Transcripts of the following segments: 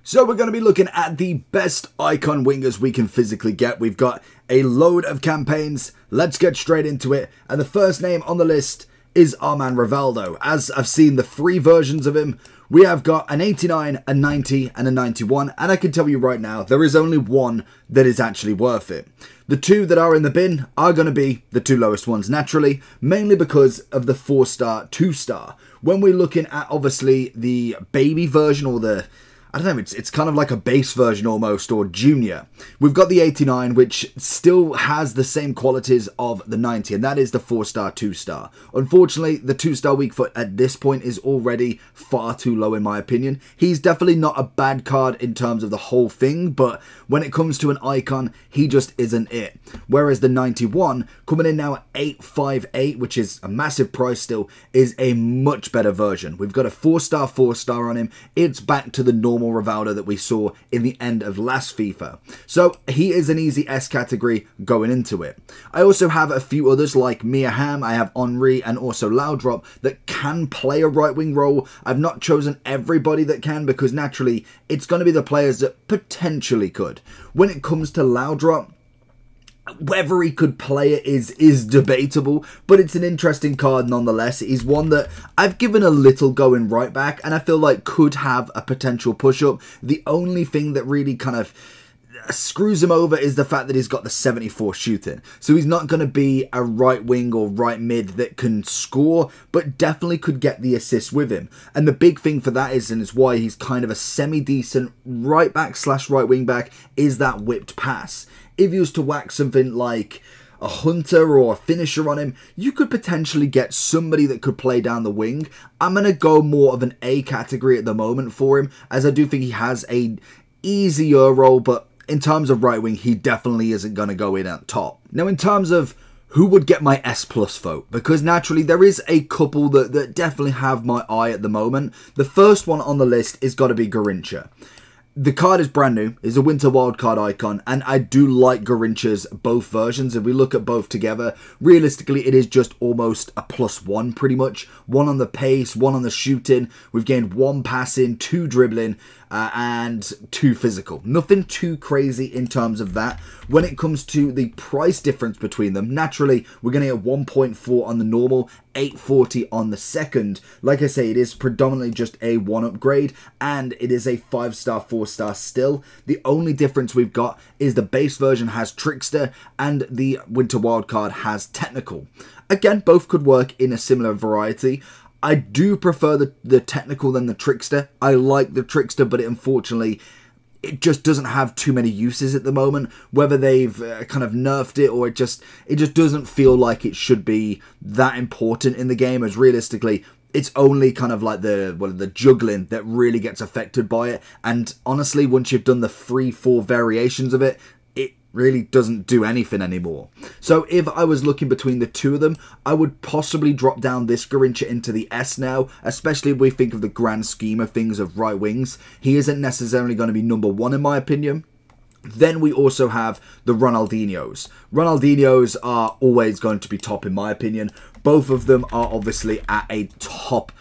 So we're going to be looking at the best icon wingers we can physically get. We've got a load of campaigns. Let's get straight into it. And the first name on the list is our man Rivaldo. As I've seen the three versions of him, we have got an 89, a 90 and a 91. And I can tell you right now, there is only one that is actually worth it. The two that are in the bin are going to be the two lowest ones naturally, mainly because of the 4-star, 2-star. When we're looking at obviously the baby version or the... I don't know, it's kind of like a base version almost, or junior. We've got the 89, which still has the same qualities of the 90, and that is the 4-star, 2-star. Unfortunately, the 2-star weak foot at this point is already far too low in my opinion. He's definitely not a bad card in terms of the whole thing, but when it comes to an icon, he just isn't it. Whereas the 91, coming in now at 858, which is a massive price still, is a much better version. We've got a 4-star, 4-star on him. It's back to the normal Rivaldo that we saw in the end of last FIFA. So he is an easy S category going into it. I also have a few others like Mia Hamm, I have Henry and also Laudrup that can play a right wing role. I've not chosen everybody that can because naturally it's going to be the players that potentially could. When it comes to Laudrup, whether he could play it is debatable, but it's an interesting card nonetheless. He's one that I've given a little go in right back and I feel like could have a potential push-up. The only thing that really kind of screws him over is the fact that he's got the 74 shooting. So he's not going to be a right wing or right mid that can score, but definitely could get the assist with him. And the big thing for that is, and it's why he's kind of a semi-decent right back / right wing back, is that whipped pass. If you was to whack something like a hunter or a finisher on him, you could potentially get somebody that could play down the wing. I'm going to go more of an A category at the moment for him, as I do think he has a easier role, but in terms of right wing, he definitely isn't going to go in at top. Now, in terms of who would get my S+ vote, because naturally there is a couple that definitely have my eye at the moment. The first one on the list is got to be Garrincha. The card is brand new, is a winter wildcard icon, and I do like Garrincha's both versions. If we look at both together, realistically it is just almost a +1 pretty much. One on the pace, one on the shooting. We've gained 1 passing, 2 dribbling, and 2 physical. Nothing too crazy in terms of that. When it comes to the price difference between them, naturally we're going to get 1.4 on the normal, 840 on the second. Like I say, it is predominantly just a 1 upgrade, and it is a 5-star, 4-star still. The only difference we've got is the base version has Trickster, and the Winter Wildcard has Technical. Again, both could work in a similar variety. I do prefer the Technical than the Trickster. I like the Trickster, but unfortunately, it just doesn't have too many uses at the moment. Whether they've kind of nerfed it or it just doesn't feel like it should be that important in the game, as realistically, it's only kind of like the juggling that really gets affected by it. And honestly, once you've done the 3-4 variations of it, it really doesn't do anything anymore. So if I was looking between the two of them, I would possibly drop down this Garrincha into the S now, especially if we think of the grand scheme of things of right wings. He isn't necessarily going to be number 1 in my opinion. Then we also have the Ronaldinhos. Ronaldinhos are always going to be top in my opinion. Both of them are obviously at a top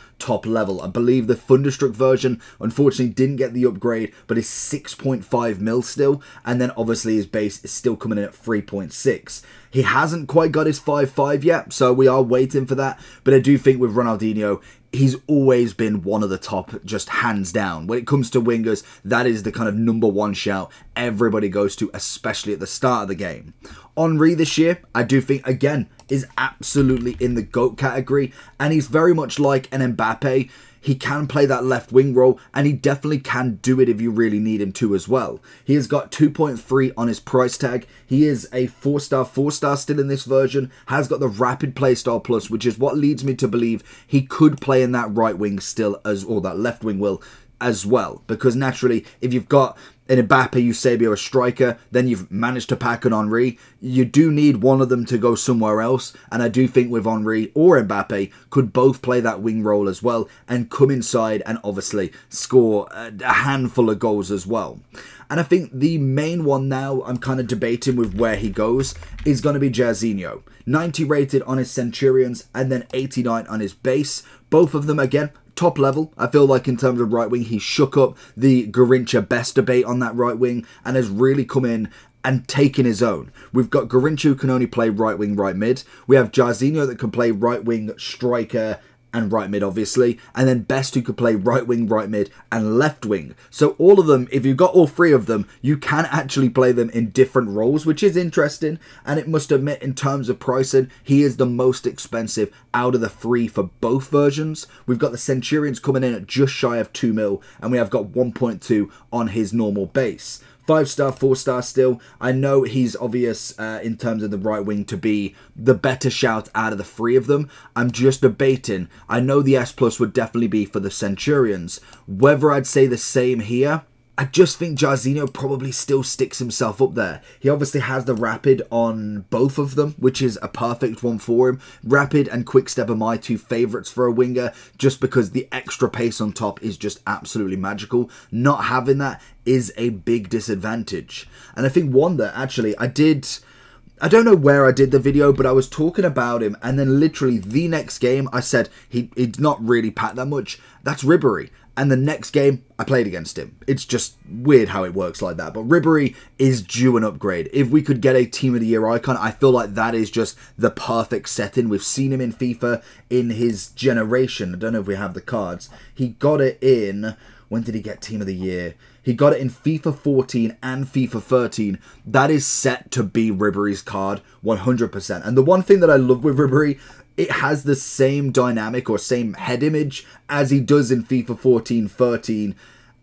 level. I believe the Thunderstruck version unfortunately didn't get the upgrade, but is 6.5 mil still, and then obviously his base is still coming in at 3.6. He hasn't quite got his 5.5 yet, so we are waiting for that, but I do think with Ronaldinho, he's always been one of the top, just hands down. When it comes to wingers, that is the kind of number 1 shout everybody goes to, especially at the start of the game. Henry this year, I do think, again, is absolutely in the GOAT category, and he's very much like an Mbappe. He can play that left wing role, and he definitely can do it if you really need him to as well. He has got 2.3 on his price tag. He is a 4-star, 4-star still in this version. Has got the rapid playstyle plus, which is what leads me to believe he could play in that right wing still, or that left wing will as well. Because naturally, if you've got an Mbappe, Eusebio, a striker, then you've managed to pack an Henry. You do need one of them to go somewhere else, and I do think with Henry or Mbappe could both play that wing role as well and come inside and obviously score a handful of goals as well. And I think the main one now I'm kind of debating with where he goes is going to be Jairzinho. 90 rated on his Centurions and then 89 on his base. Both of them, again, top level. I feel like in terms of right wing, he shook up the Garrincha best debate on that right wing and has really come in and taken his own. We've got Garrincha who can only play right wing, right mid. We have Jairzinho that can play right wing, striker, and right mid, obviously, and then Best who could play right wing, right mid, and left wing. So all of them, if you've got all three of them, you can actually play them in different roles, which is interesting. And it must admit, in terms of pricing, he is the most expensive out of the three for both versions. We've got the Centurions coming in at just shy of 2 mil, and we have got 1.2 on his normal base. 5-star, 4-star still. I know he's obvious in terms of the right wing to be the better shout out of the three of them. I'm just debating. I know the S plus would definitely be for the Centurions. Whether I'd say the same here, I just think Jairzinho probably still sticks himself up there. He obviously has the Rapid on both of them, which is a perfect one for him. Rapid and Quickstep are my two favourites for a winger, just because the extra pace on top is just absolutely magical. Not having that is a big disadvantage. And I think one that actually I don't know where I did the video, but I was talking about him, and then literally the next game I said he's not really packed that much. That's Ribery. And the next game, I played against him. It's just weird how it works like that. But Ribery is due an upgrade. If we could get a Team of the Year icon, I feel like that is just the perfect setting. We've seen him in FIFA in his generation. I don't know if we have the cards. He got it in... When did he get Team of the Year? He got it in FIFA 14 and FIFA 13. That is set to be Ribery's card, 100%. And the one thing that I love with Ribery, it has the same dynamic or same head image as he does in FIFA 14, 13,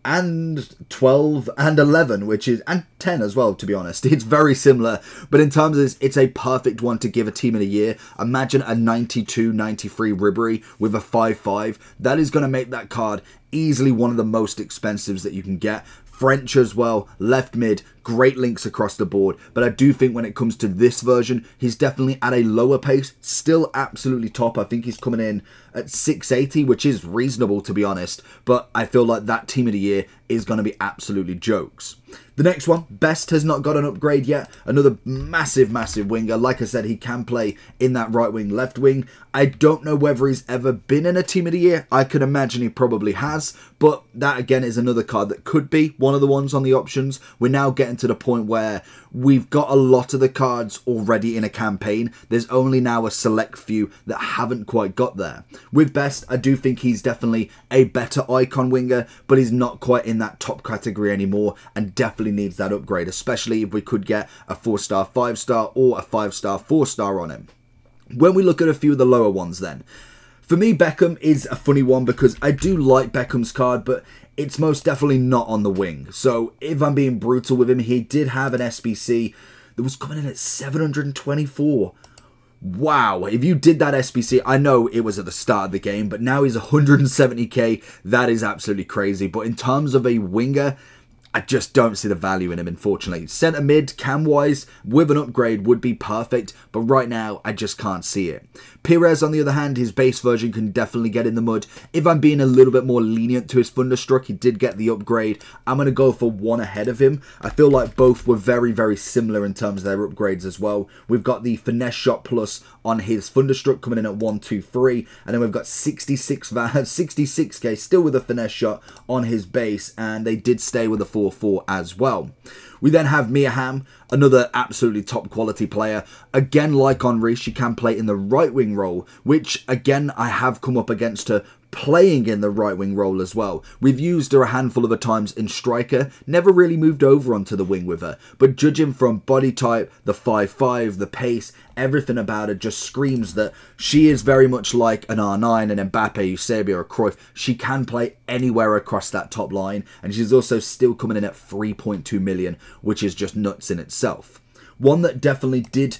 and 12 and 11, which is, and 10 as well, to be honest. It's very similar, but in terms of this, it's a perfect one to give a Team of the Year. Imagine a 92, 93 Ribery with a 5-5. That is going to make that card easily one of the most expensive that you can get. French as well, left mid, great links across the board. But I do think when it comes to this version, he's definitely at a lower pace, still absolutely top. I think he's coming in at 680, which is reasonable to be honest. But I feel like that Team of the Year is going to be absolutely jokes. The next one, Best has not got an upgrade yet. Another massive, massive winger. Like I said, he can play in that right wing, left wing. I don't know whether he's ever been in a Team of the Year. I can imagine he probably has. But that, again, is another card that could be one of the ones on the options. We're now getting to the point where we've got a lot of the cards already in a campaign. There's only now a select few that haven't quite got there. With Best, I do think he's definitely a better icon winger, but he's not quite in that top category anymore and definitely needs that upgrade, especially if we could get a 4-star, 5-star or a 5-star, 4-star on him. When we look at a few of the lower ones then, for me, Beckham is a funny one because I do like Beckham's card, but it's most definitely not on the wing. So if I'm being brutal with him, he did have an SBC that was coming in at 724. Wow, if you did that SBC, I know it was at the start of the game, but now he's 170k. That is absolutely crazy. But in terms of a winger, I just don't see the value in him, unfortunately. Centre mid, cam-wise, with an upgrade would be perfect, but right now, I just can't see it. Pires, on the other hand, his base version can definitely get in the mud. If I'm being a little bit more lenient to his Thunderstruck, he did get the upgrade. I'm going to go for one ahead of him. I feel like both were very, very similar in terms of their upgrades as well. We've got the Finesse Shot Plus on his Thunderstruck coming in at 123, and then we've got 66k still with a Finesse Shot on his base, and they did stay with a 4-4 as well. We then have Mia Hamm, another absolutely top quality player. Again, like Henry, she can play in the right wing role, which again, I have come up against her playing in the right wing role as well. We've used her a handful of times in striker, never really moved over onto the wing with her, but judging from body type, the 5'5", the pace, everything about her just screams that she is very much like an R9, an Mbappe, Eusebio or Cruyff. She can play anywhere across that top line, and she's also still coming in at 3.2 million, which is just nuts in itself. One that definitely did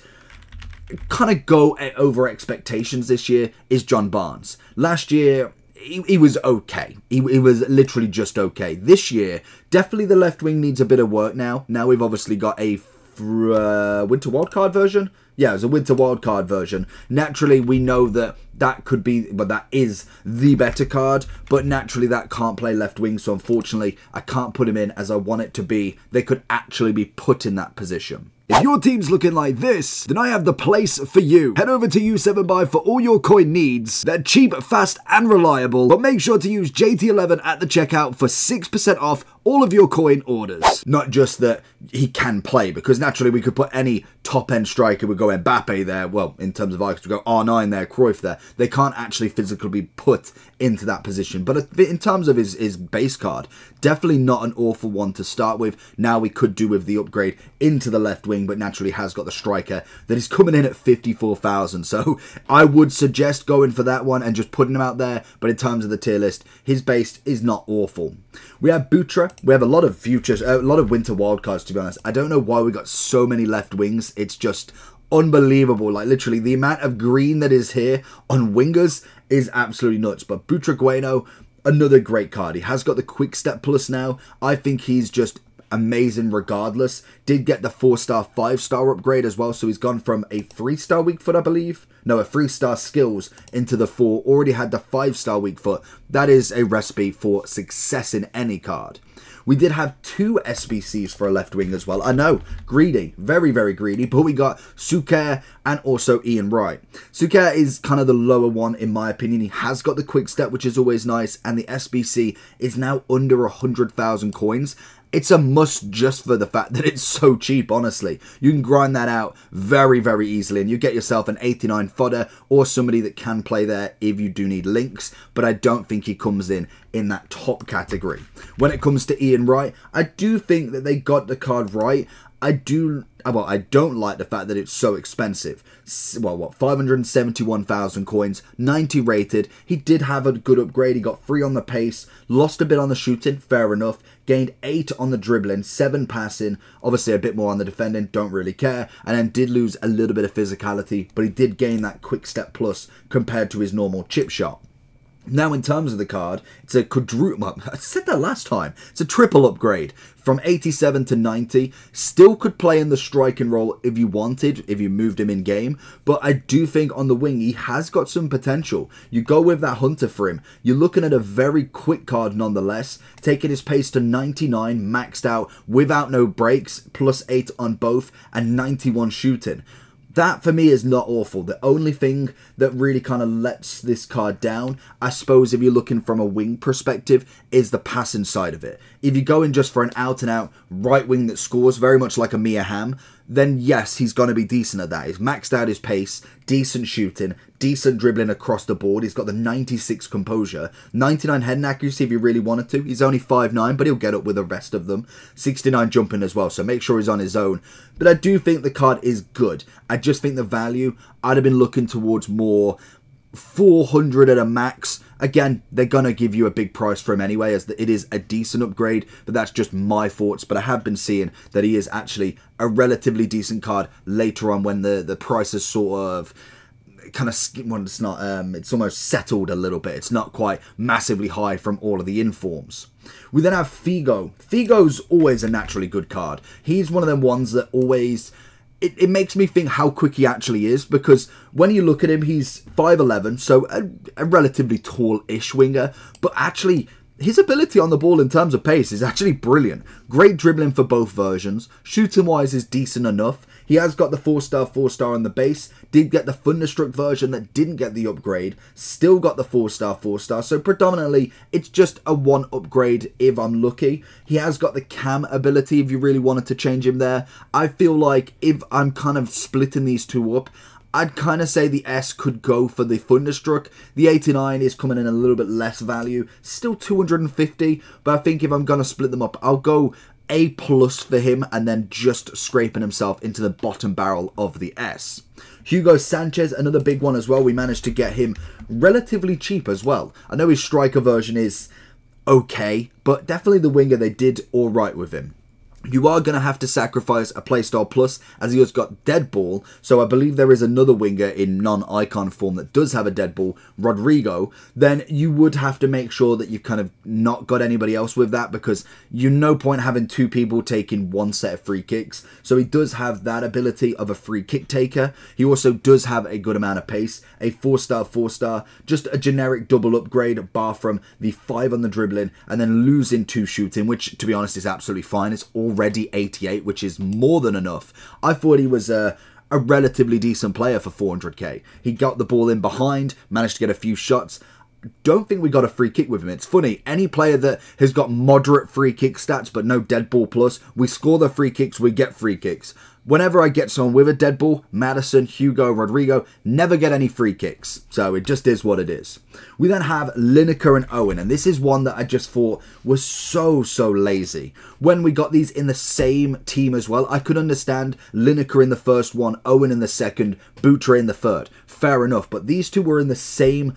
kind of go over expectations this year is John Barnes. Last year, he was okay. He was literally just okay. This year, definitely the left wing needs a bit of work now. Now we've obviously got a Winter Wildcard version. Yeah, it's a Winter Wildcard version. Naturally, we know that that could be, but that is the better card. But naturally, that can't play left wing. So unfortunately, I can't put him in as I want it to be. They could actually be put in that position. If your team's looking like this, then I have the place for you. Head over to U7Buy for all your coin needs. They're cheap, fast, and reliable, but make sure to use JT11 at the checkout for 6% off all of your coin orders. Not just that he can play, because naturally we could put any top-end striker, we go Mbappe there, well, in terms of icons, we go R9 there, Cruyff there. They can't actually physically be put into that position. But in terms of his base card, definitely not an awful one to start with. Now we could do with the upgrade into the left wing, but naturally has got the striker that is coming in at 54,000. So I would suggest going for that one and just putting him out there. But in terms of the tier list, his base is not awful. We have Butra. We have a lot of futures, a lot of winter wildcards, to be honest. I don't know why we got so many left wings. It's just unbelievable. Like, literally, the amount of green that is here on wingers is absolutely nuts. But Butragueno, another great card. He has got the quick step plus now. I think he's just amazing regardless. Did get the 4-star, 5-star upgrade as well. So he's gone from a 3-star weak foot, I believe. No, a 3-star skills into the 4. Already had the 5-star weak foot. That is a recipe for success in any card. We did have 2 SBCs for a left wing as well. I know, greedy, very, very greedy, but we got Suker and also Ian Wright. Suker is kind of the lower one in my opinion. He has got the quick step, which is always nice, and the SBC is now under 100,000 coins. It's a must just for the fact that it's so cheap, honestly. You can grind that out very, very easily, and you get yourself an 89 fodder or somebody that can play there if you do need links, but I don't think he comes in that top category. When it comes to Ian Wright, I do think that they got the card right. I don't like the fact that it's so expensive. Well, what, 571,000 coins, 90 rated. He did have a good upgrade. He got 3 on the pace, lost a bit on the shooting, fair enough. Gained 8 on the dribbling, 7 passing, obviously a bit more on the defending, don't really care. And then did lose a little bit of physicality, but he did gain that quick step plus compared to his normal chip shot. Now, in terms of the card, it's a quadruple, I said that last time, it's a triple upgrade from 87 to 90. Still could play in the striking role if you wanted, if you moved him in game, but I do think on the wing, he has got some potential. You go with that Hunter for him, you're looking at a very quick card nonetheless, taking his pace to 99, maxed out, without no breaks, plus 8 on both, and 91 shooting. That, for me, is not awful. The only thing that really kind of lets this card down, I suppose, if you're looking from a wing perspective, is the passing side of it. If you go in just for an out-and-out right wing that scores, very much like a Mia Hamm, then yes, he's going to be decent at that. He's maxed out his pace, decent shooting, decent dribbling across the board. He's got the 96 composure, 99 head and accuracy if he really wanted to. He's only 5'9", but he'll get up with the rest of them. 69 jumping as well, so make sure he's on his own. But I do think the card is good. I just think the value, I'd have been looking towards more 400 at a max. Again, they're going to give you a big price for him anyway, as it is a decent upgrade, but that's just my thoughts. But I have been seeing that he is actually a relatively decent card later on when the price is sort of kind of, well, it's not, it's almost settled a little bit. It's not quite massively high from all of the informs. We then have Figo. Figo's always a naturally good card. He's one of them ones that always... It makes me think how quick he actually is, because when you look at him, he's 5'11", so a relatively tall-ish winger, but actually his ability on the ball in terms of pace is actually brilliant. Great dribbling for both versions. Shooting-wise is decent enough. He has got the 4-star on the base. Did get the Thunderstruck version that didn't get the upgrade. Still got the 4-star. So predominantly, it's just a 1 upgrade if I'm lucky. He has got the cam ability if you really wanted to change him there. I feel like if I'm kind of splitting these two up, I'd kind of say the S could go for the Thunderstruck. The 89 is coming in a little bit less value. Still 250, but I think if I'm going to split them up, I'll go A+ for him and then just scraping himself into the bottom barrel of the S. Hugo Sanchez, another big one as well. We managed to get him relatively cheap as well. I know his striker version is okay, but definitely the winger, they did all right with him. You are going to have to sacrifice a Playstyle Plus, as he has got Dead Ball, so I believe there is another winger in non-icon form that does have a Dead Ball, Rodrigo. Then you would have to make sure that you've kind of not got anybody else with that, because you no point having 2 people taking 1 set of free kicks. So he does have that ability of a free kick taker. He also does have a good amount of pace, a 4-star, just a generic double upgrade, bar from the 5 on the dribbling, and then losing 2 shooting, which, to be honest, is absolutely fine. It's all already 88, which is more than enough. I thought he was a relatively decent player for 400k. He got the ball in behind, managed to get a few shots. Don't think we got a free kick with him. It's funny, any player that has got moderate free kick stats but no dead ball plus, we score the free kicks, we get free kicks. Whenever I get someone with a dead ball, Maddison, Hugo, Rodrigo, never get any free kicks. So it just is what it is. We then have Lineker and Owen, and this is one that I just thought was so lazy. When we got these in the same team as well, I could understand Lineker in the first one, Owen in the second, Butra in the third. Fair enough, but these two were in the same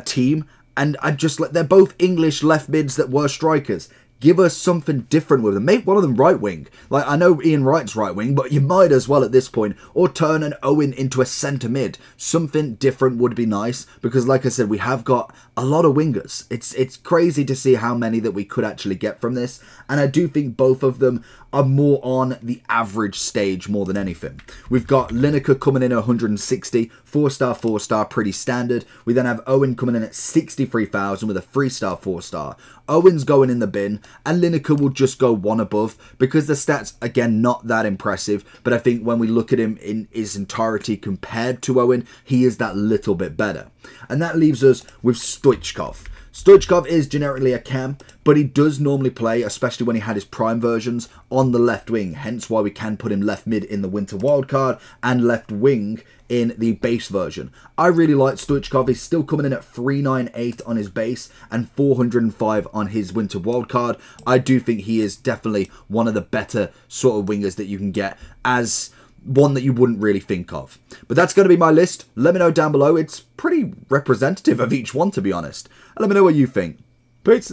team, and I just they're both English left mids that were strikers. Give us something different with them. Make one of them right wing. Like, I know Ian Wright's right wing, but you might as well at this point. Or turn an Owen into a centre mid. Something different would be nice, because like I said, we have got a lot of wingers. It's crazy to see how many that we could actually get from this, and I do think both of them are more on the average stage more than anything. We've got Lineker coming in at 160, 4-star, 4-star, pretty standard. We then have Owen coming in at 63,000 with a 3-star, 4-star. Owen's going in the bin, and Lineker will just go one above, because the stats, again, not that impressive, but I think when we look at him in his entirety compared to Owen, he is that little bit better. And that leaves us with Stoichkov. Stoichkov is generically a cam, but he does normally play, especially when he had his prime versions, on the left wing, hence why we can put him left mid in the winter wildcard and left wing in the base version. I really like Stoichkov. He's still coming in at 398 on his base and 405 on his winter wildcard. I do think he is definitely one of the better sort of wingers that you can get, as one that you wouldn't really think of. But that's going to be my list. Let me know down below. It's pretty representative of each one, to be honest. And let me know what you think. Peace.